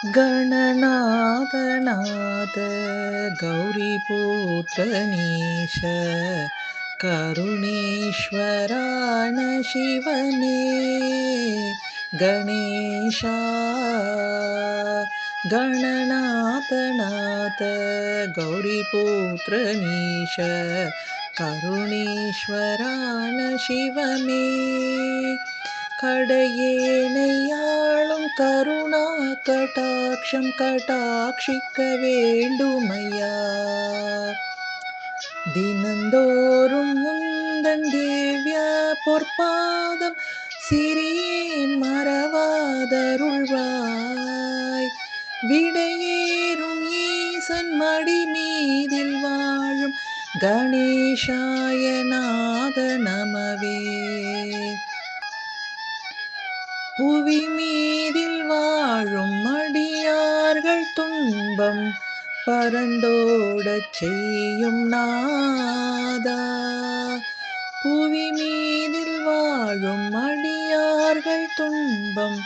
गणनाथ नाथ गौरीपुत्रनीश करुणेश्वरान शिवने गणेशा गणनाथ नाथ गौरीपुत्रनीश करुणेश्वरान शिवने கடையேனையாளும் கருணா கடாட்சம் கடாட்சிக்க வேண்டுமையா தினந்தோறும் முந்தன் திவ்ய பொற்பாதம் சிறியேன் மறவாதருள்வாய் விடையேறும் ஈசன் மடி மீதில் வாழும் கணேசாய நாத நமவே புவி மீதில் வாழும் அடியார்கள் துன்பம் பரந்தோடச் செய்யும் நாதா புவி மீதில் வாழும் அடியார்கள் துன்பம்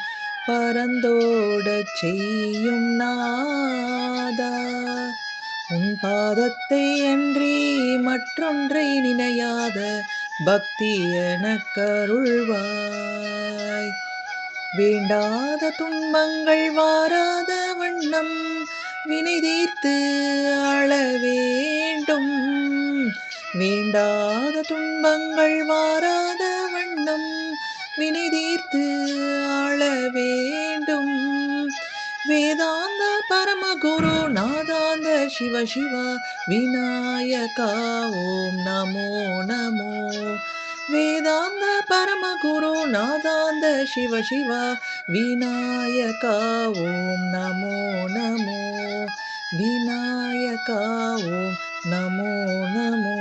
பரந்தோடச் செய்யும் நாதா உன் பாதத்தை அன்றி மற்றொன்றை நினையாத பக்தி எனக்கருள்வாய் வேண்டாத துன்பங்கள் வாராத வண்ணம் வினை தீர்த்து ஆள வேண்டும் வேண்டாத துன்பங்கள் வாராத வண்ணம் வினை தீர்த்து ஆள வேண்டும் வேதாந்த பரமகுரு நாதாந்த சிவ சிவா விநாயகா ஓம் நமோ நமோ வேதாந்த பரமகுரு நாதாந்த சிவ சிவா விநாயகா ஓம் நமோ நமோ விநாயகா ஓம் நமோ நமோ